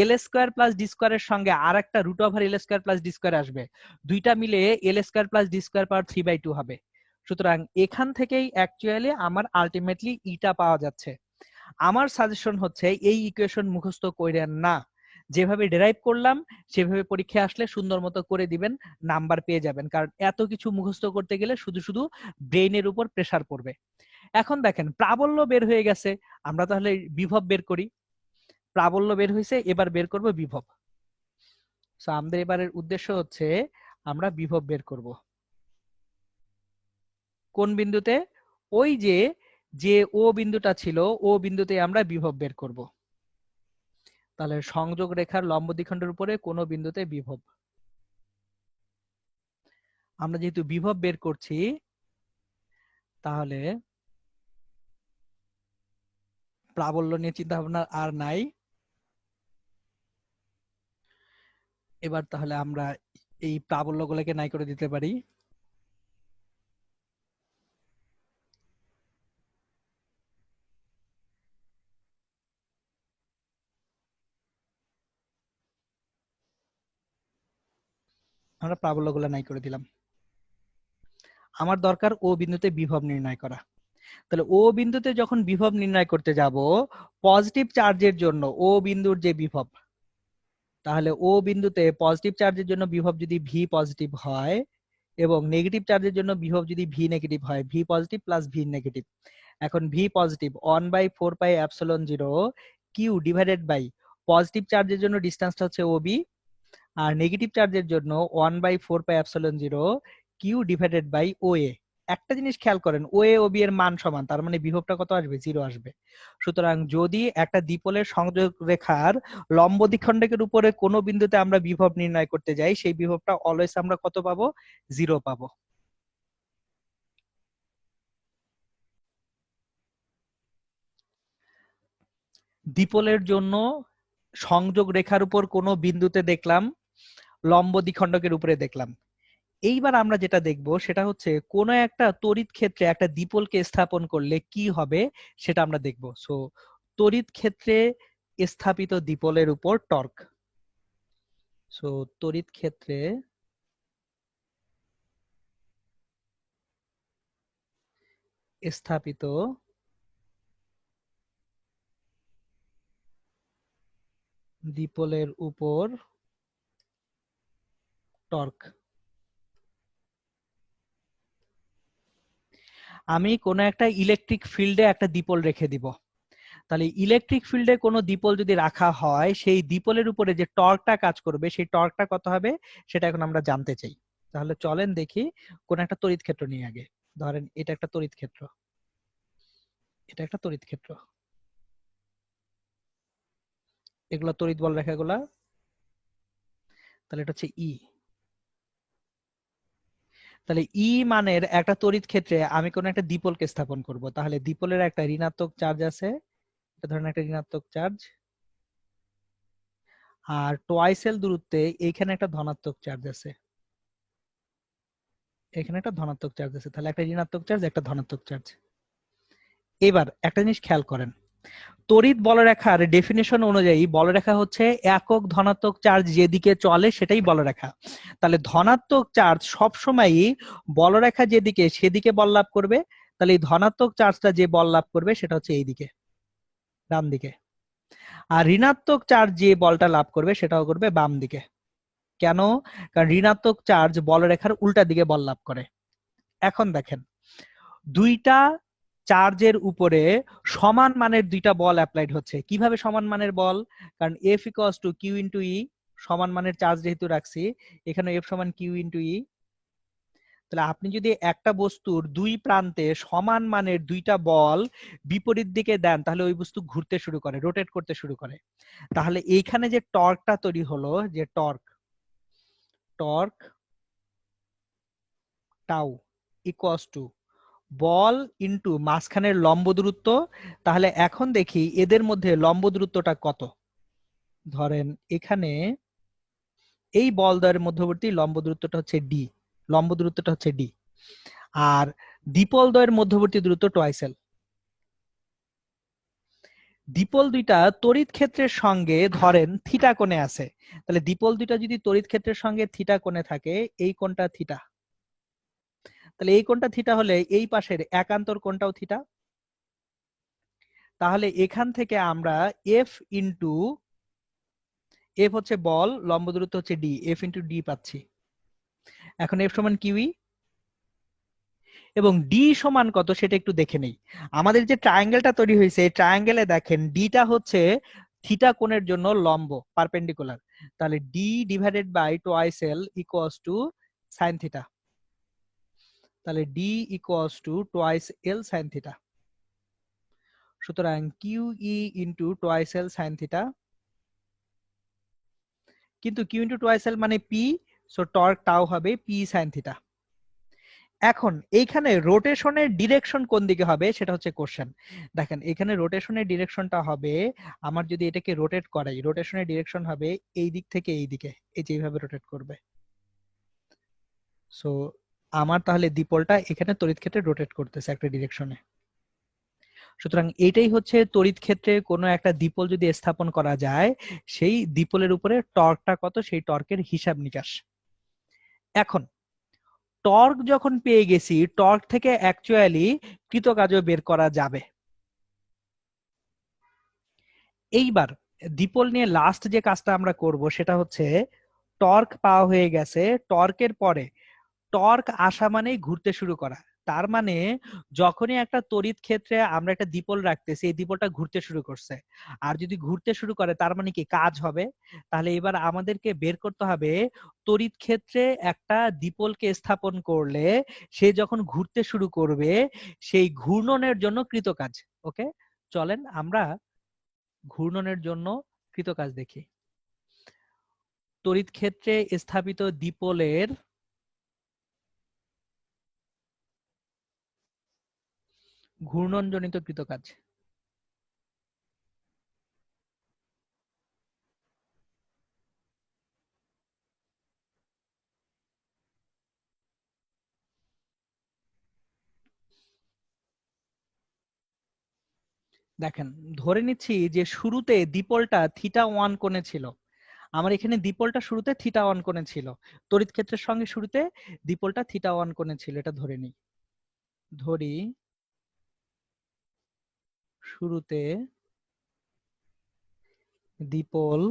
এল স্কয়ার প্লাস ডি স্কয়ারের সঙ্গে আর একটা root over L square plus D square আসবে, দুইটা মিলে L square plus D square power 3/2 হবে। সুতরাং এখান থেকেই অ্যাকচুয়ালি আমার আলটিমেটলি ইটা পাওয়া যাচ্ছে। আমার সাজেশন হচ্ছে এই ইকুয়েশন মুখস্থ কইরেন না, যেভাবে ডেরাইভ করলাম সেভাবে পরীক্ষায় আসলে সুন্দর মতো করে দিবেন, নাম্বার পেয়ে যাবেন। কারণ এত কিছু মুখস্থ করতে গেলে শুধু শুধু ব্রেইনের উপর প্রেসার পড়বে। এখন দেখেন প্রাবল্য বের হয়ে গেছে, আমরা তাহলে বিভব বের করি। প্রাবল্য বের হয়েছে, এবার বের করব বিভব। সো আমাদের এবারের উদ্দেশ্য হচ্ছে আমরা বিভব বের করব। কোন বিন্দুতে? ওই যে যে ও বিন্দুটা ছিল, ও বিন্দুতে আমরা বিভব বের করব। তাহলে সংযোগ রেখার লম্ব দ্বিখণ্ডের উপরে কোন বিন্দুতে বিভব। আমরা যেহেতু বিভব বের করছি, তাহলে প্রাবল্য নিয়ে চিন্তা ভাবনা আর নাই। এবার তাহলে আমরা এই প্রাবল্যগুলোকে নাই করে দিতে পারি। আমরা প্রাবল্যগুলো নাই করে দিলাম। আমার দরকার ও বিন্দুতে বিভব নির্ণয় করা। তাহলে ও বিন্দুতে যখন বিভব নির্ণয় করতে যাব, পজিটিভ চার্জের জন্য ও বিন্দুর যে বিভব, তাহলে ও বিন্দুতে পজিটিভ চার্জের জন্য বিভব যদি ভি পজিটিভ হয় এবং নেগেটিভ চার্জের জন্য বিভব যদি ভি নেগেটিভ হয়, V positive plus V negative. এখন V positive 1/4πε0 q divided by positive চার্জের জন্য ডিসটেন্সটা হচ্ছে ওবি, আর নেগেটিভ চার্জের জন্য 1/4πε0 কিউ ডিভাইডেড বাই ও এ। একটা জিনিস খেয়াল করেন, ও এ ও বি এর মান সমান, তার মানে বিভবটা কত আসবে? 0 আসবে। সুতরাং যদি একটা দ্বিপলের সংযোগ রেখার লম্ব দ্বিখণ্ডকের উপরে কোনো বিন্দুতে আমরা বিভব নির্ণয় করতে যাই, সেই বিভবটা অলওয়েজ আমরা কত পাবো? 0 পাবো। দ্বিপলের জন্য সংযোগ রেখার উপর কোনো বিন্দুতে দেখলাম, লম্ব দ্বিখণ্ডকের উপরে দেখলাম। এইবার আমরা যেটা দেখব সেটা হচ্ছে কোন একটা তড়িৎ ক্ষেত্রে একটা দ্বিপলকে স্থাপন করলে কি হবে সেটা আমরা দেখব। সো তড়িৎ ক্ষেত্রে স্থাপিত দ্বিপলের উপর টর্ক। সো তড়িৎ ক্ষেত্রে স্থাপিত দ্বিপলের উপর টর্ক। আমি কোন একটা ইলেকট্রিক ফিল্ডে একটা দ্বিপল রেখে দিব। তাহলে ইলেকট্রিক ফিল্ডে কোনো দ্বিপল যদি রাখা হয়, সেই দ্বিপলের উপরে যে টর্কটা কাজ করবে সেই টর্কটা কত হবে সেটা এখন আমরা জানতে চাই। তাহলে চলেন দেখি কোন একটা তড়িৎ ক্ষেত্র নিয়ে আগে। ধরেন এটা একটা তড়িৎ ক্ষেত্র, এটা একটা তড়িৎ ক্ষেত্র, এগুলো তড়িৎ বল রেখাগুলা। তাহলে এটা হচ্ছে ই। তাহলে ই মানের একটা তড়িৎ ক্ষেত্রে আমি কোন একটা দ্বিপলকে স্থাপন করব। তাহলে দ্বিপলের একটা ঋণাত্মক চার্জ আছে, এটা ধরেন একটা ঋণাত্মক চার্জ, আর টোয়াইসেল দূরত্বে এইখানে একটা ধনাত্মক চার্জ আছে, এখানে একটা ধনাত্মক চার্জ আছে। তাহলে একটা ঋণাত্মক চার্জ, একটা ধনাত্মক চার্জ। এবার একটা জিনিস খেয়াল করেন, তড়িৎ বলরেখার ডেফিনেশন অনুযায়ী বলরেখা হচ্ছে একক ধনাত্মক চার্জ যেদিকে চলে সেটাই বলরেখা। তাহলে ধনাত্মক চার্জ সবসময়ই বলরেখা যেদিকে সেদিকে বল লাভ করবে। তাহলে এই ধনাত্মক চার্জটা যে বল লাভ করবে সেটা হচ্ছে এই দিকে, ডান দিকে। আর ঋণাত্মক চার্জ যে বলটা লাভ করবে সেটাও করবে বাম দিকে। কেন? কারণ ঋণাত্মক চার্জ বলরেখার উল্টা দিকে বল লাভ করে। এখন দেখেন, দুইটা চার্জের উপরে সমান মানের দুইটা বল অ্যাপ্লাইড হচ্ছে। কিভাবে সমান মানের বল? কারণ F equals to q into E, সমান মানের চার্জ যেহেতু রাখছি, এখানে এফ সমান কিউ ইন্টু ই। তাহলে আপনি যদি একটা বস্তুর দুই প্রান্তে সমান মানের দুইটা বল বিপরীত দিকে দেন, তাহলে ওই বস্তু ঘুরতে শুরু করে, রোটেট করতে শুরু করে। তাহলে এইখানে যে টর্কটা তৈরি হলো, যে torque, torque tau equals to ball into মাঝখানের লম্ব দূরত্ব। তাহলে এখন দেখি এদের মধ্যে লম্ব দূরত্বটা কত। ধরেন এখানে এই বল দ্বয়ের মধ্যবর্তী লম্ব দূরত্বটা হচ্ছে ডি, লম্ব দূরত্বটা হচ্ছে ডি, আর দ্বিপল দ্বয়ের মধ্যবর্তী দূরত্ব টোয়াইসেল। দ্বিপল দুইটা তড়িৎ ক্ষেত্রের সঙ্গে ধরেন থিটা কোণে আছে। তাহলে দ্বিপল দুইটা যদি তড়িৎ ক্ষেত্রের সঙ্গে থিটা কোণে থাকে, এই কোণটা থিটা, তাহলে এই কোণটা থিটা হলে এই পাশের একান্তর কোণটাও থিটা। তাহলে এখান থেকে আমরা এফ ইন্টু এফ হচ্ছে বল, লম্ব দূরত্ব হচ্ছে ডি, এফ ইন্টু ডি পাচ্ছি। এখন এফ সমান কিউই এবং ডি সমান কত সেটা একটু দেখে নেই। আমাদের যে ট্রায়াঙ্গেলটা তৈরি হয়েছে এই ট্রায়াঙ্গেলে দেখেন ডিটা হচ্ছে থিটা কোণের জন্য লম্ব পারপেন্ডিকুলার, তাহলে d divided by twice l equals to sine theta, তাহলে d equals to twice l sine theta. সুতরাং q E into twice l sine theta, কিন্তু কিউ ইন্টু টোয়াইস এল মানে পি, সো টর্ক টাও হবে P sine theta. এখন এইখানে রোটেশনের direction কোন দিকে হবে সেটা হচ্ছে কোশ্চেন। দেখেন এখানে রোটেশনের ডিরেকশনটা হবে, আমার যদি এটাকে রোটেট করাই, রোটেশনের ডিরেকশন হবে এই দিক থেকে এই দিকে, এই যে এইভাবে রোটেট করবে। সো আমার তাহলে দ্বিপলটা এখানে তড়িৎ ক্ষেত্রে রোটেট করতেছে একটা ডিরেকশনে। সুতরাং এটাই হচ্ছে তড়িৎ ক্ষেত্রে কোনো একটা দ্বিপল যদি স্থাপন করা যায় সেই দ্বিপলের উপরে টর্কটা কত সেই টর্কের হিসাব নিকাশ। এখন টর্ক যখন পেয়ে গেছি, টর্ক থেকে অ্যাকচুয়ালি কৃতকাজও বের করা যাবে। এইবার দ্বিপল নিয়ে লাস্ট যে কাজটা আমরা করব সেটা হচ্ছে টর্ক পাওয়া হয়ে গেছে, টর্কের পরে টর্ক আসা মানেই ঘুরতে শুরু করা। তার মানে যখনই একটা তড়িৎ ক্ষেত্রে আমরা একটা দ্বিপল রাখতেছি এই দ্বিপলটা ঘুরতে শুরু করছে, আর যদি ঘুরতে শুরু করে তার মানে কি কাজ হবে। তাহলে এবার আমাদেরকে বের করতে হবে তড়িৎ ক্ষেত্রে একটা দ্বিপলকে স্থাপন করলে সে যখন ঘুরতে শুরু করবে সেই ঘূর্ণনের জন্য কৃতকাজ। ওকে, চলেন আমরা ঘূর্ণনের জন্য কৃতকাজ দেখি। তড়িৎ ক্ষেত্রে স্থাপিত দ্বিপলের ঘূর্ণনজনিত কৃতকাজ। দেখেন ধরে নিচ্ছি যে শুরুতে দ্বিপলটা থিটা ওয়ান কোণে ছিল, আমার এখানে দ্বিপলটা শুরুতে থিটা ওয়ান কোণে ছিল, তড়িৎ ক্ষেত্রের সঙ্গে শুরুতে দ্বিপলটা থিটা ওয়ান কোণে ছিল, এটা ধরে নিই। ধরি শুরুতে দ্বিপল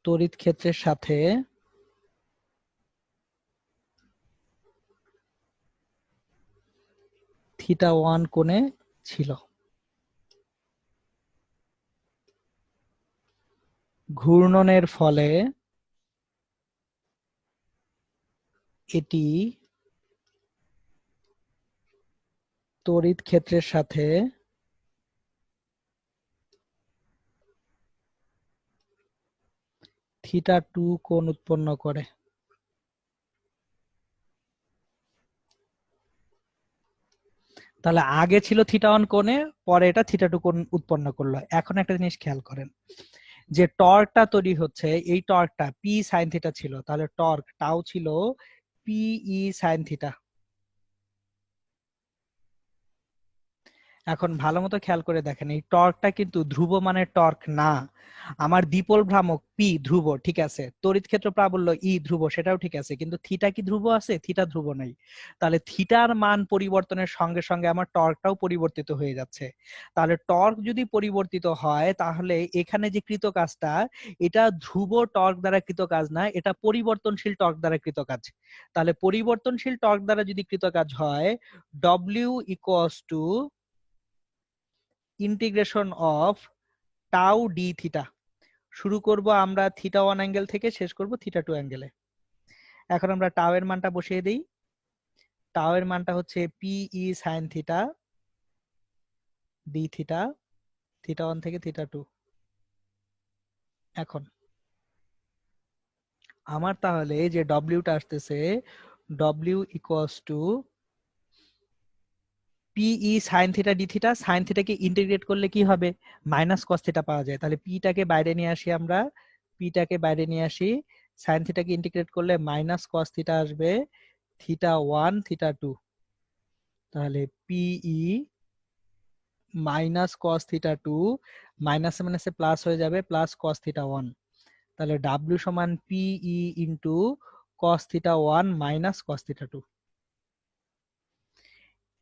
তড়িৎ ক্ষেত্রের সাথে থিটা ওয়ান কোণে ছিল, ঘূর্ণনের ফলে এটি তড়িৎ ক্ষেত্রের সাথে থিটা টু কোণ উৎপন্ন করে। তাহলে আগে ছিল থিটা ওয়ান কোণে, পরে এটা থিটা টু কোণ উৎপন্ন করলো। এখন একটা জিনিস খেয়াল করেন, যে টর্কটা তৈরি হচ্ছে এই টর্কটা পি সাইন থিটা ছিল, তাহলে টর্ক টাও ছিল পি ই সাইন থিটা। এখন ভালো মতো খেয়াল করে দেখেন এই টর্কটা কিন্তু ধ্রুব মানের টর্ক না। আমার দ্বিপল ভ্রামক পি ধ্রুব, ঠিক আছে, তড়িৎ ক্ষেত্র প্রাবল্য ই ধ্রুব, সেটাও ঠিক আছে, কিন্তু থিটা কি ধ্রুব আছে? থিটা ধ্রুব নেই। তাহলে থিটার মান পরিবর্তনের সঙ্গে সঙ্গে আমার টর্কটাও পরিবর্তিত হয়ে যাচ্ছে। তাহলে টর্ক যদি পরিবর্তিত হয় তাহলে এখানে যে কৃত কাজটা এটা ধ্রুব টর্ক দ্বারা কৃত কাজ না, এটা পরিবর্তনশীল টর্ক দ্বারা কৃত কাজ। তাহলে পরিবর্তনশীল টর্ক দ্বারা যদি কৃত কাজ হয়, W equals two integration of tau D theta. শুরু করব আমরা থিটা ওয়ান অ্যাঙ্গেল থেকে, শেষ করব থিটা টু অ্যাঙ্গেলে। এখন আমরা টাউ এর মানটা বসিয়ে দিই। টাউ এর মানটা হচ্ছে P E sine theta d theta, theta one থেকে থিটা টু। এখন আমার তাহলে যে ডব্লিউটা আসতেছে, W equals to P E sine theta d theta, sine থিটাকে ইন্টিগ্রেট করলে কি হবে? মাইনাস কস থিটা পাওয়া যায়। তাহলে পিটাকে বাইরে নিয়ে আসি, আমরা পিটাকে বাইরে নিয়ে আসি, সাইন থিটাকে ইন্টিগ্রেট করলে মাইনাস কস থিটা আসবে, থিটা ওয়ান থিটা টু। তাহলে P E minus cos theta two, মাইনাসে মাইনাসে প্লাস হয়ে যাবে, প্লাস কস থিটা ওয়ান। তাহলে ডাব্লিউ সমান P E into cos theta one minus cos theta two.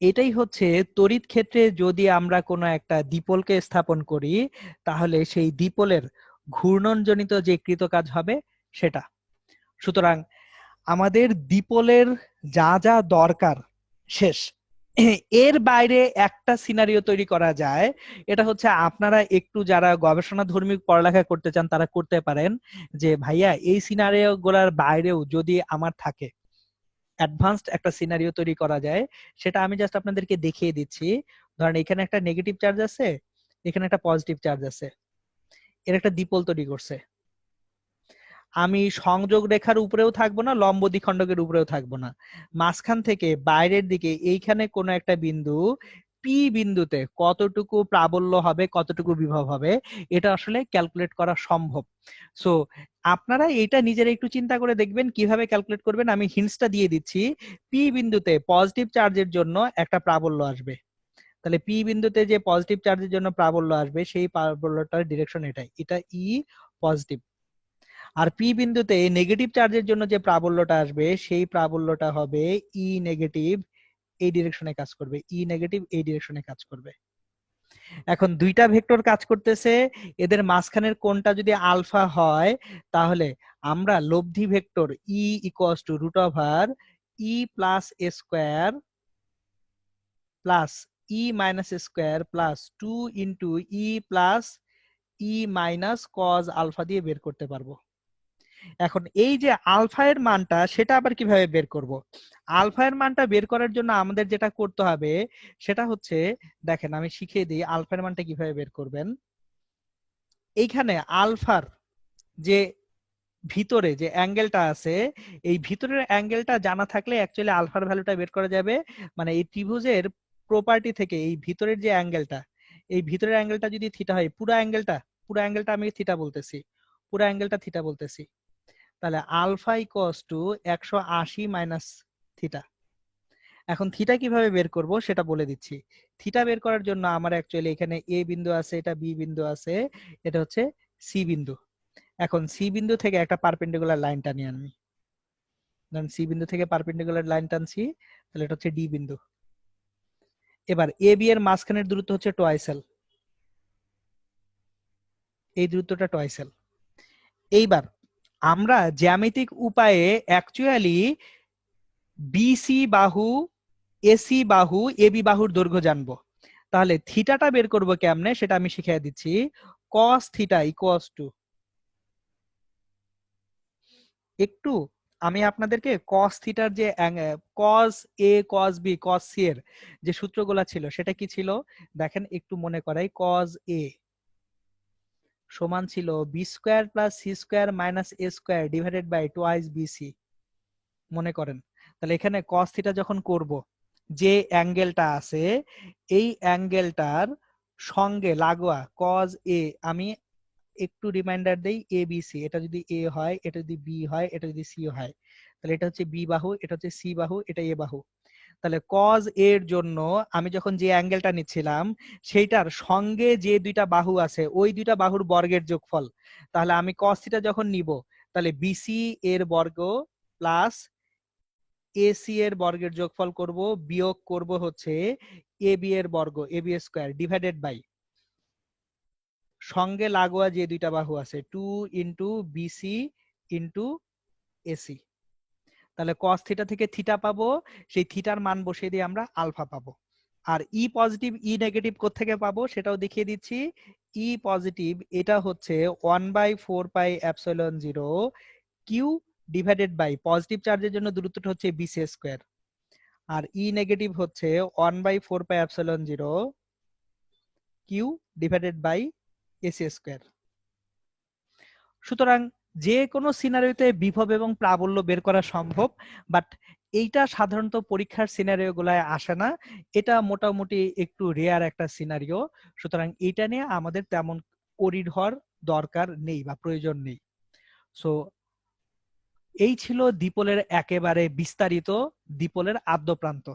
এটাই হচ্ছে তড়িৎ ক্ষেত্রে যদি আমরা কোনো একটা দ্বিপলকে স্থাপন করি তাহলে সেই দ্বিপলের ঘূর্ণনজনিত যে কৃতকাজ হবে সেটা। সুতরাং আমাদের দ্বিপলের যা যা দরকার শেষ। এর বাইরে একটা সিনারিও তৈরি করা যায়, এটা হচ্ছে আপনারা একটু যারা গবেষণা ধর্মী পড়ালেখা করতে চান তারা করতে পারেন, যে ভাইয়া এই সিনারিও গুলার বাইরেও যদি আমার থাকে অ্যাডভান্সড একটা সিনারিও তৈরি করা যায়, সেটা আমি জাস্ট আপনাদেরকে দেখিয়ে দিচ্ছি। ধরেন এখানে একটা নেগেটিভ চার্জ আছে, এখানে একটা পজিটিভ চার্জ আছে, এর একটা দ্বিপল তৈরি করছে। আমি সংযোগ রেখার উপরেও থাকবো না, লম্ব দ্বিখণ্ডকের উপরেও থাকবো না, মাঝখান থেকে বাইরের দিকে এইখানে কোনো একটা বিন্দু পি বিন্দুতে কতটুকু প্রাবল্য হবে, কতটুকু বিভব হবে, এটা আসলে ক্যালকুলেট করা সম্ভব। সো আপনারা এটা নিজেরা একটু চিন্তা করে দেখবেন কিভাবে ক্যালকুলেট করবেন। আমি হিন্টসটা দিয়ে দিচ্ছি। পি বিন্দুতে পজিটিভ চার্জের জন্য একটা প্রাবল্য আসবে, তাহলে পি বিন্দুতে যে পজিটিভ চার্জের জন্য প্রাবল্য আসবে সেই প্রাবল্যটার ডিরেকশন এটাই, এটা ই পজিটিভ। আর পি বিন্দুতে নেগেটিভ চার্জের জন্য যে প্রাবল্যটা আসবে সেই প্রাবল্যটা হবে ই নেগেটিভ, এই ডিরেকশনে কাজ করবে, ই নেগেটিভ এই ডিরেকশনে কাজ করবে। এখন দুইটা ভেক্টর কাজ করতেছে, এদের মাঝখানের কোণটা যদি আলফা হয় তাহলে আমরা লব্ধি vector E equals to root over E plus A square plus E minus square plus 2 into E plus E minus cos alpha দিয়ে বের করতে পারবো। এখন এই যে আলফা এর মানটা সেটা আবার কিভাবে বের করব? আলফা এর মানটা বের করার জন্য আমাদের যেটা করতে হবে সেটা হচ্ছে, দেখেন আমি শিখিয়ে দিই আলফা এর মানটা কিভাবে বের করবেন। এইখানে আলফার যে ভিতরে যে অ্যাঙ্গেলটা আছে, এই ভিতরের অ্যাঙ্গেলটা জানা থাকলে অ্যাকচুয়ালি আলফার ভ্যালুটা বের করা যাবে। মানে এই ত্রিভুজের প্রপার্টি থেকে এই ভিতরের যে অ্যাঙ্গেলটা, এই ভিতরের অ্যাঙ্গেলটা যদি থিটা হয়, পুরো অ্যাঙ্গেলটা আমি থিটা বলতেছি, পুরো অ্যাঙ্গেলটা থিটা বলতেছি, তাহলে alpha equals to 180 minus theta. এখন থিটা কিভাবে বের করব সেটা বলে দিচ্ছি। থিটা বের করার জন্য আমার অ্যাকচুয়ালি এখানে এ বিন্দু আছে, এটা বি বিন্দু আছে, এটা হচ্ছে সি বিন্দু। এখন সি বিন্দু থেকে একটা পারপেন্ডিকুলার লাইন টানি আমি, ধরুন সি বিন্দু থেকে পারপেন্ডিকুলার লাইন টানছি, তাহলে এটা হচ্ছে ডি বিন্দু। এবার এ বি এর মাঝখানের দূরত্ব হচ্ছে টয়েসেল, এই দূরত্বটা টয়েসেল। এইবার আমরা জ্যামিতিক উপায়ে অ্যাকচুয়ালি বিসি বাহু, এসি বাহু, এবি বাহুর দৈর্ঘ্য জানবো। তাহলে থিটাটা বের করব কেমনে সেটা আমি শিখিয়ে দিচ্ছি। cos থিটা ইকুয়ালস টু, একটু আমি আপনাদেরকে cos থিটার যে cos a cos b cos c এর যে সূত্রগুলো ছিল সেটা কি ছিল দেখেন, একটু মনে করাই। cos a সমান ছিল B square plus C square minus A square divided by twice BC, মনে করেন। তাহলে এখানে cos থিটা যখন করব, যে অ্যাঙ্গেলটা আছে এই অ্যাঙ্গেলটার সঙ্গে লাগোয়া cos a, আমি একটু রিমাইন্ডার দেই, এ বি সি, এটা যদি এ হয়, এটা যদি বি হয়, এটা যদি সি হয়, তাহলে এটা হচ্ছে বি বাহু, এটা হচ্ছে সি বাহু, এটা এ বাহু। তাহলে cos এর জন্য আমি যখন যে অ্যাঙ্গেলটা নিচ্ছিলাম সেইটার সঙ্গে যে দুইটা বাহু আছে ওই দুইটা বাহুর বর্গের যোগফল। তাহলে আমি cos থিটা যখন নিব তাহলে বিসি এর বর্গ প্লাস এসি এর বর্গের যোগফল করব, বিয়োগ করব হচ্ছে এ বি এর বর্গ, A B square divided by সঙ্গে লাগোয়া যে দুইটা বাহু আছে 2 ইন্টু বিসি ইন্টু এসি। তাহলে cos থিটা থেকে থিটা পাবো, সেই থিটার মান বসিয়ে দিয়ে আমরা আলফা পাবো। আর ই পজিটিভ ই নেগেটিভ কোত্থেকে পাবো সেটাও দেখিয়ে দিচ্ছি। ই পজিটিভ এটা হচ্ছে 1/4πε0 কিউ ডিভাইডেড বাই পজিটিভ চার্জের জন্য দূরত্বটা হচ্ছে বিসি স্কয়ার, আর ই নেগেটিভ হচ্ছে 1/4πε0 q divided by AC square. সুতরাং যে কোনো সিনারিওতে বিভব এবং প্রাবল্য বের করা সম্ভব, বাট এইটা সাধারণত পরীক্ষার সিনারিও গুলায় আসে না, এটা মোটামুটি একটু রেয়ার একটা সিনারিও। সুতরাং এটা নিয়ে আমাদের তেমন ওরিড হওয়ার দরকার নেই বা প্রয়োজন নেই। সো এই ছিল দ্বিপলের একেবারে বিস্তারিত দ্বিপলের আদ্যপ্রান্ত।